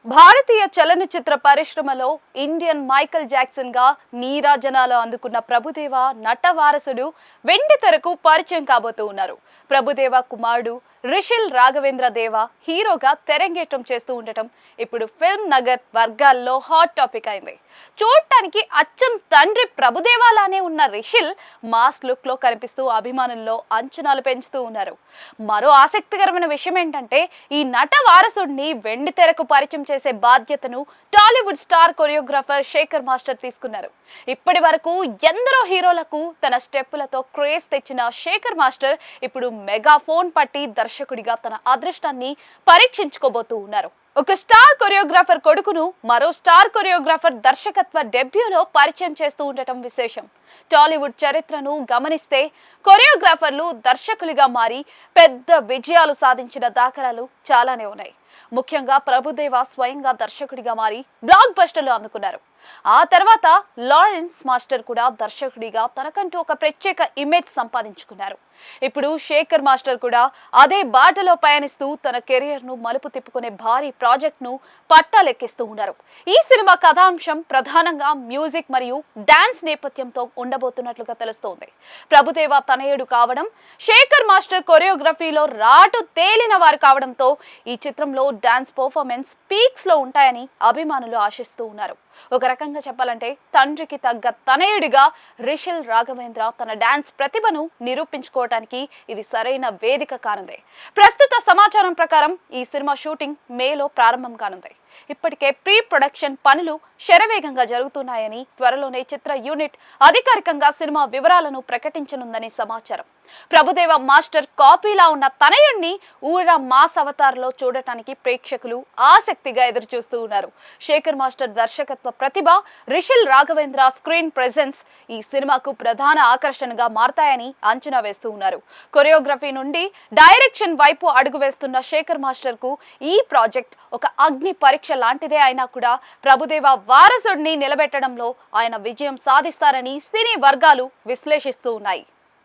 భారతీయ చలనచిత్ర పరిశ్రమలో Indian Michael Jackson గా నీరాజనాలు అందుకున్న ప్రభుదేవ నట వారసుడు వెండితెరకు పరిచయం కాబోతూ ఉన్నారు. ప్రభుదేవ కుమారుడు రిషిల్ రాఘవేంద్ర దేవ హీరోగా తెరంగేట్రం చేస్తూ ఉండటం ఇప్పుడు ఫిల్మ్ నగర్ వర్గాల్లో హాట్ టాపిక్ అయింది. చూడటానికి అచ్చం తండ్రి ప్రభుదేవాలానే ఉన్న రిషిల్ మాస్ లుక్ లో కనిపిస్తూ అభిమానుల్లో అంచనాలు పెంచుతూ ఉన్నారు. మరో ఆసక్తికరమైన విషయం ఏంటంటే ఈ నట వారసుడిని వెండితెరకు పరిచయం చేసే బాధ్యతను Tollywood star choreographer Shekhar master తీసుకున్నారు. ఇప్పటి వరకు ఎందరో హీరోలకు తన స్టెప్పులతో క్రేజ్ తెచ్చిన శేఖర్ మాస్టర్ ఇప్పుడు మెగా ఫోన్ పట్టి దర్శకుడిగా తన అదృష్టాన్ని పరీక్షించుకోబోతూ ఉన్నారు. ఒక స్టార్ కొరియోగ్రాఫర్ కొడుకును మరో స్టార్ కొరియోగ్రాఫర్ దర్శకత్వ డెబ్యూలో పరిచయం చేస్తూ ఉండటం విశేషం. టాలీవుడ్ చరిత్రను గమనిస్తే కొరియోగ్రాఫర్లు దర్శకులుగా మారి పెద్ద విజయాలు సాధించిన దాఖలాలు చాలానే ఉన్నాయి. ముఖ్యంగా ప్రభుదేవ స్వయంగా దర్శకుడిగా మారి బ్లాక్ బస్టర్లు అందుకున్నారు. ఆ తర్వాత లారెన్స్ మాస్టర్ కూడా దర్శకుడిగా తనకంటూ ఒక ప్రత్యేక ఇమేజ్ సంపాదించుకున్నారు. ఇప్పుడు శేఖర్ మాస్టర్ కూడా అదే బాటలో పయనిస్తూ తన కెరియర్ ను మలుపు తిప్పుకునే భారీ ప్రాజెక్ట్ ను పట్టాలెక్కిస్తూ ఉన్నారు. ఈ సినిమా కథాంశం ప్రధానంగా మ్యూజిక్ మరియు డాన్స్ నేపథ్యంతో ఉండబోతున్నట్లుగా తెలుస్తోంది. ప్రభుదేవ తనయుడు కావడం, శేఖర్ మాస్టర్ కొరియోగ్రఫీలో రాటు తేలిన వారు కావడంతో ఈ చిత్రంలో డాన్స్ పర్ఫార్మెన్స్ పీక్స్ లో ఉంటాయని అభిమానులు ఆశిస్తూ ఉన్నారు. ఒక రకంగా చెప్పాలంటే తండ్రికి తగ్గ తనయుడిగా రిషిల్ రాఘవేంద్ర తన డాన్స్ ప్రతిభను నిరూపించుకోవడానికి ఇది సరైన వేదిక కానుంది. ప్రస్తుత సమాచారం ప్రకారం ఈ సినిమా షూటింగ్ మేలో ప్రారంభం కానుంది. ఇప్పటికే ప్రీ ప్రొడక్షన్ పనులు శరవేగంగా జరుగుతున్నాయని, త్వరలోనే చిత్ర యూనిట్ అధికారికంగా సినిమా వివరాలను ప్రకటించనుందని సమాచారం. ప్రభుదేవ మాస్టర్ కాపీలా ఉన్న తనయుణ్ణి ఊరా మాస్ అవతార్లో చూడటానికి ప్రేక్షకులు ఆసక్తిగా ఎదురు చూస్తూ ఉన్నారు. శేఖర్ మాస్టర్ దర్శకత్వ ప్రతిభ, రిషిల్ రాఘవేంద్ర స్క్రీన్ ప్రెజెన్స్ ఈ సినిమాకు ప్రధాన ఆకర్షణగా మారతాయని అంచనా వేస్తూ ఉన్నారు. కొరియోగ్రఫీ నుండి డైరెక్షన్ వైపు అడుగు వేస్తున్న శేఖర్ మాస్టర్ కు ఈ ప్రాజెక్ట్ ఒక అగ్ని పరీక్ష లాంటిదే అయినా కూడా ప్రభుదేవ వారసుడిని నిలబెట్టడంలో ఆయన విజయం సాధిస్తారని సినీ వర్గాలు విశ్లేషిస్తూ ఉన్నాయి.